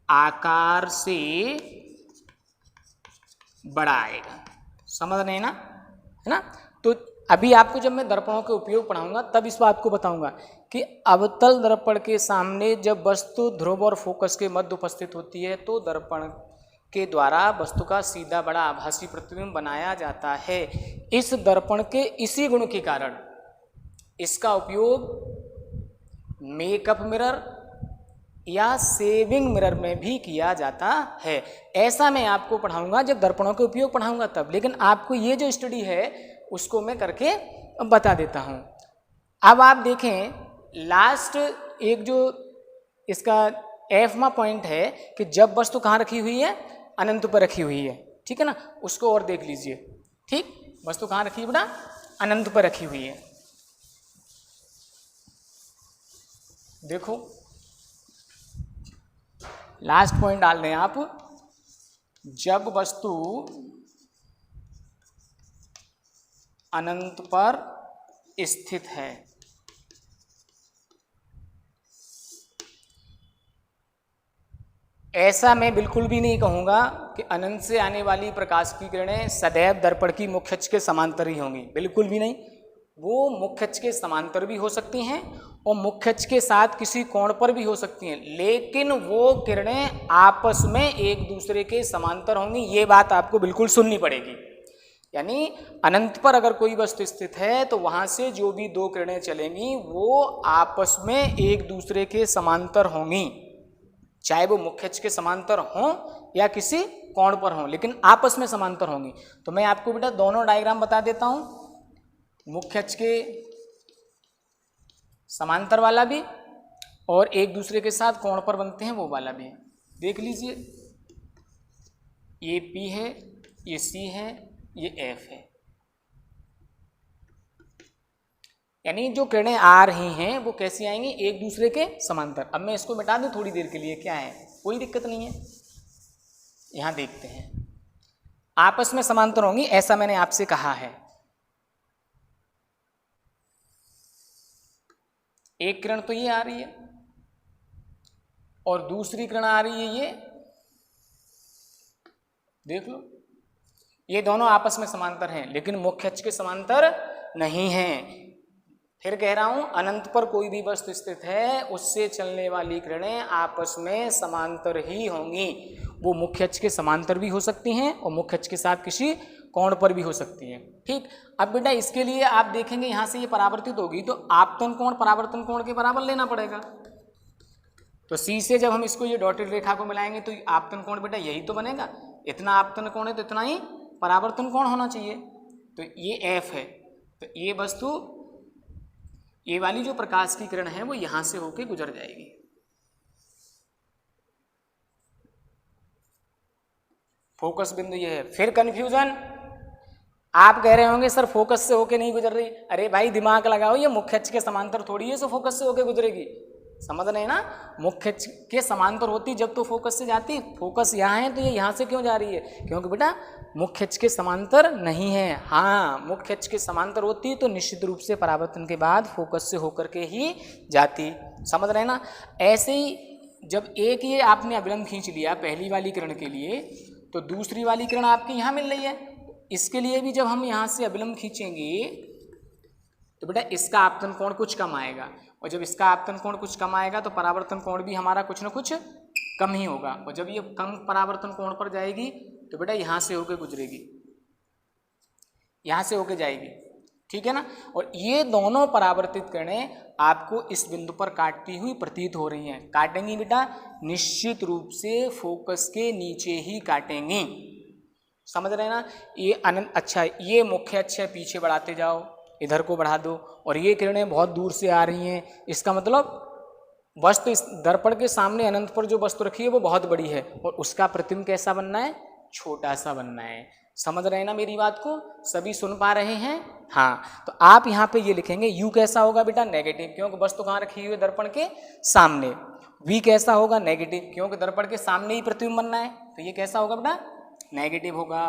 आकार से बड़ा आएगा, समझ रहे हैं ना, है ना। तो अभी आपको जब मैं दर्पणों के उपयोग पढ़ाऊंगा तब इस बात को बताऊंगा कि अवतल दर्पण के सामने जब वस्तु ध्रुव और फोकस के मध्य उपस्थित होती है तो दर्पण के द्वारा वस्तु का सीधा बड़ा आभासी प्रतिबिंब बनाया जाता है। इस दर्पण के इसी गुण के कारण इसका उपयोग मेकअप मिरर या सेविंग मिरर में भी किया जाता है। ऐसा मैं आपको पढ़ाऊंगा जब दर्पणों के उपयोग पढ़ाऊंगा तब, लेकिन आपको ये जो स्टडी है उसको मैं करके बता देता हूँ। अब आप देखें लास्ट एक जो इसका एफमा पॉइंट है कि जब वस्तु कहाँ रखी हुई है, अनंत पर रखी हुई है, ठीक है ना, उसको और देख लीजिए, ठीक। वस्तु कहाँ रखी है बेटा, अनंत पर रखी हुई है। देखो लास्ट पॉइंट डाल दें आप, जब वस्तु अनंत पर स्थित है, ऐसा मैं बिल्कुल भी नहीं कहूँगा कि अनंत से आने वाली प्रकाश की किरणें सदैव दर्पण की मुख्य अक्ष के समांतर ही होंगी, बिल्कुल भी नहीं। वो मुख्य अक्ष के समांतर भी हो सकती हैं और मुख्य अक्ष के साथ किसी कोण पर भी हो सकती हैं, लेकिन वो किरणें आपस में एक दूसरे के समांतर होंगी, ये बात आपको बिल्कुल सुननी पड़ेगी। यानी अनंत पर अगर कोई वस्तु स्थित है तो वहाँ से जो भी दो किरणें चलेंगी वो आपस में एक दूसरे के समांतर होंगी, चाहे वो मुख्य अक्ष के समांतर हों या किसी कोण पर हों, लेकिन आपस में समांतर होंगी। तो मैं आपको बेटा दोनों डायग्राम बता देता हूँ, मुख्य अक्ष के समांतर वाला भी और एक दूसरे के साथ कोण पर बनते हैं वो वाला भी। देख लीजिए, ये P है, ये C है, ये F है, यानी जो किरणें आ रही हैं वो कैसी आएंगी, एक दूसरे के समांतर। अब मैं इसको मिटा दूं थोड़ी देर के लिए, क्या है, कोई दिक्कत नहीं है। यहां देखते हैं, आपस में समांतर होंगी, ऐसा मैंने आपसे कहा है। एक किरण तो ये आ रही है और दूसरी किरण आ रही है ये, देख लो, ये दोनों आपस में समांतर हैं लेकिन मुख्य अक्ष के समांतर नहीं हैं। फिर कह रहा हूं, अनंत पर कोई भी वस्तु स्थित है उससे चलने वाली किरणें आपस में समांतर ही होंगी। वो मुख्य अक्ष के समांतर भी हो सकती हैं और मुख्य अक्ष के साथ किसी कोण पर भी हो सकती हैं, ठीक। अब बेटा इसके लिए आप देखेंगे यहाँ से ये परावर्तित होगी तो आपतन कोण परावर्तन कोण के बराबर लेना पड़ेगा। तो C से जब हम इसको ये डॉटेड रेखा को मिलाएंगे तो आपतन कोण बेटा यही तो बनेगा, इतना आपतन कोण है तो इतना ही परावर्तन कोण होना चाहिए। तो ये F है, तो ये वस्तु, ये वाली जो प्रकाश की किरण है वो यहां से होके गुजर जाएगी। फोकस बिंदु ये है। फिर कंफ्यूजन, आप कह रहे होंगे सर फोकस से होके नहीं गुजर रही, अरे भाई दिमाग लगाओ, ये मुख्य अक्ष के समांतर थोड़ी है सो फोकस से होके गुजरेगी, समझ रहे हैं ना। मुख्य अक्ष के समांतर होती जब तो फोकस से जाती, फोकस यहाँ है तो ये यहाँ से क्यों जा रही है, क्योंकि बेटा मुख्य अक्ष के समांतर नहीं है। हाँ, मुख्य अक्ष के समांतर होती तो निश्चित रूप से परावर्तन के बाद फोकस से होकर के ही जाती, समझ रहे हैं ना। ऐसे ही जब एक ये आपने अभिलंब खींच लिया पहली वाली किरण के लिए तो दूसरी वाली किरण आपकी यहाँ मिल रही है, इसके लिए भी जब हम यहाँ से अभिलंब खींचेंगे तो बेटा इसका आपतन कोण कुछ कम आएगा, और जब इसका आपतन कोण कुछ कम आएगा तो परावर्तन कोण भी हमारा कुछ ना कुछ कम ही होगा, और जब ये कम परावर्तन कोण पर जाएगी तो बेटा यहाँ से होकर गुजरेगी, यहाँ से होकर जाएगी, ठीक है ना। और ये दोनों परावर्तित किरणें आपको इस बिंदु पर काटती हुई प्रतीत हो रही हैं। काटेंगी बेटा निश्चित रूप से फोकस के नीचे ही काटेंगी, समझ रहे हैं ना। ये अनंत, अच्छा ये मुख्य अक्ष है, पीछे बढ़ाते जाओ, इधर को बढ़ा दो, और ये किरणें बहुत दूर से आ रही हैं, इसका मतलब वस्तु इस दर्पण के सामने अनंत पर जो वस्तु रखी है वो बहुत बड़ी है और उसका प्रतिबिंब कैसा बनना है, छोटा सा बनना है। समझ रहे हैं ना मेरी बात को, सभी सुन पा रहे हैं? हाँ, तो आप यहाँ पे ये लिखेंगे U कैसा होगा बेटा, नेगेटिव, क्योंकि वस्तु कहाँ रखी हुई है, दर्पण के सामने। V कैसा होगा, नेगेटिव, क्योंकि दर्पण के सामने ही प्रतिबिंब बनना है, तो ये कैसा होगा बेटा, नेगेटिव होगा।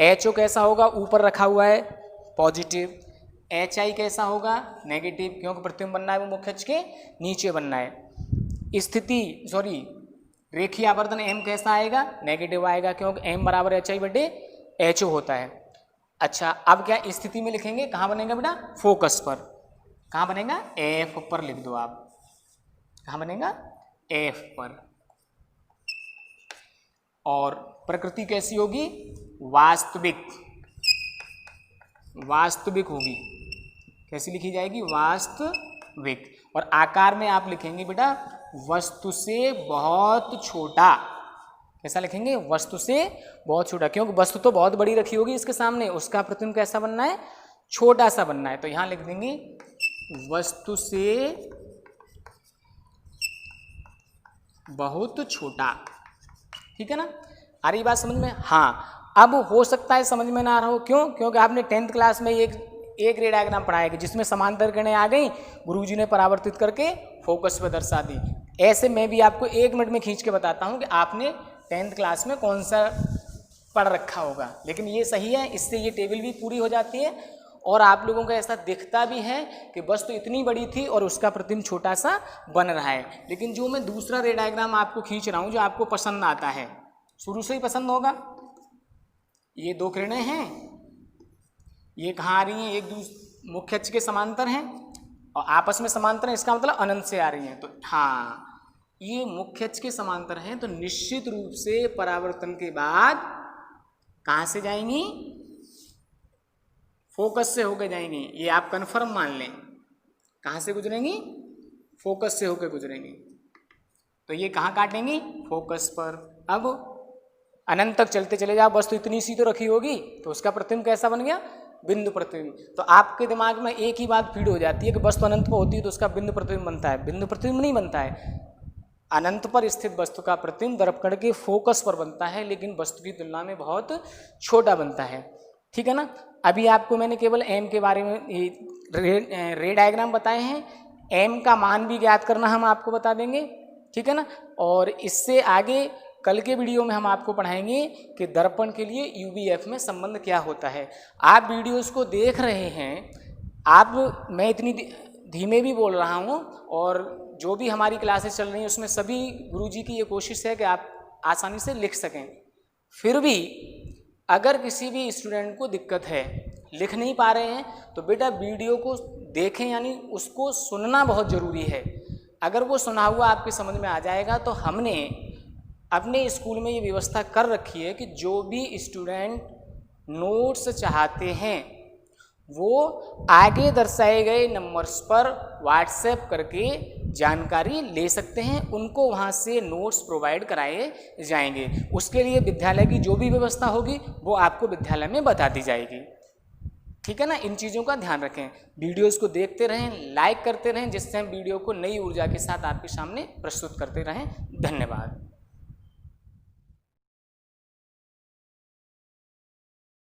HO कैसा होगा, ऊपर रखा हुआ है, पॉजिटिव। HI कैसा होगा, नेगेटिव, क्योंकि प्रतिबिंब बनना है वो मुख्य अक्ष के नीचे बनना है। रेखीय आवर्धन M कैसा आएगा, नेगेटिव आएगा, क्योंकि M बराबर HI बटे HO होता है। अच्छा, अब क्या स्थिति में लिखेंगे, कहाँ बनेगा बेटा, फोकस पर। कहाँ बनेगा, F पर लिख दो आप। कहाँ बनेगा, F पर। और प्रकृति कैसी होगी, वास्तविक, वास्तविक होगी। कैसी लिखी जाएगी, वास्तविक। और आकार में आप लिखेंगे बेटा वस्तु से बहुत छोटा। कैसा लिखेंगे, वस्तु से बहुत छोटा, क्योंकि वस्तु तो बहुत बड़ी रखी होगी इसके सामने, उसका प्रतिबिंब कैसा बनना है, छोटा सा बनना है। तो यहां लिख देंगे वस्तु से बहुत छोटा। ठीक है ना, आ रही बात समझ में? हाँ, अब हो सकता है समझ में ना आ रहा हो, क्यों, क्योंकि आपने 10th क्लास में एक रे डायग्राम पढ़ाया कि जिसमें समांतर किरणें आ गई, गुरुजी ने परावर्तित करके फोकस पे दर्शा दी। ऐसे मैं भी आपको 1 मिनट में खींच के बताता हूँ कि आपने 10th क्लास में कौन सा पढ़ रखा होगा। लेकिन ये सही है, इससे ये टेबल भी पूरी हो जाती है और आप लोगों को ऐसा दिखता भी है कि वस्तु इतनी बड़ी थी और उसका प्रतिबिंब छोटा सा बन रहा है। लेकिन जो मैं दूसरा रे डायग्राम आपको खींच रहा हूँ, जो आपको पसंद आता है, शुरू से ही पसंद होगा, ये 2 किरणें हैं, ये कहाँ आ रही हैं, एक दूसरे मुख्य अक्ष के समांतर हैं और आपस में समांतर हैं, इसका मतलब अनंत से आ रही हैं। तो हाँ, ये मुख्य अक्ष के समांतर हैं, तो निश्चित रूप से परावर्तन के बाद कहाँ से जाएंगी, फोकस से होकर जाएंगी। ये आप कन्फर्म मान लें, कहाँ से गुजरेंगी, फोकस से होकर गुजरेंगी। तो ये कहाँ काटेंगी, फोकस पर। अब अनंत तक चलते चले जाओ, वस्तु इतनी सी तो रखी होगी, तो उसका प्रतिबिंब कैसा बन गया, बिंदु प्रतिबिंब। तो आपके दिमाग में एक ही बात फीड हो जाती है कि वस्तु अनंत पर होती है तो उसका बिंदु प्रतिबिंब बनता है। बिंदु प्रतिबिंब नहीं बनता है, अनंत पर स्थित वस्तु का प्रतिबिंब दर्पण के फोकस पर बनता है, लेकिन वस्तु की तुलना में बहुत छोटा बनता है। ठीक है ना, अभी आपको मैंने केवल M के बारे में रे डायग्राम बताए हैं, M का मान भी ज्ञात करना हम आपको बता देंगे। ठीक है ना, और इससे आगे कल के वीडियो में हम आपको पढ़ाएंगे कि दर्पण के लिए UVF में संबंध क्या होता है। आप वीडियोस को देख रहे हैं, मैं इतनी धीमे भी बोल रहा हूँ और जो भी हमारी क्लासेस चल रही हैं उसमें सभी गुरुजी की ये कोशिश है कि आप आसानी से लिख सकें। फिर भी अगर किसी भी स्टूडेंट को दिक्कत है, लिख नहीं पा रहे हैं, तो बेटा वीडियो को देखें, यानी उसको सुनना बहुत ज़रूरी है। अगर वो सुना हुआ आपके समझ में आ जाएगा, तो हमने अपने स्कूल में ये व्यवस्था कर रखी है कि जो भी स्टूडेंट नोट्स चाहते हैं वो आगे दर्शाए गए नंबर्स पर व्हाट्सएप करके जानकारी ले सकते हैं, उनको वहाँ से नोट्स प्रोवाइड कराए जाएंगे। उसके लिए विद्यालय की जो भी व्यवस्था होगी वो आपको विद्यालय में बता दी जाएगी। ठीक है ना, इन चीज़ों का ध्यान रखें। वीडियोस को देखते रहें, लाइक करते रहें, जिससे हम वीडियो को नई ऊर्जा के साथ आपके सामने प्रस्तुत करते रहें। धन्यवाद।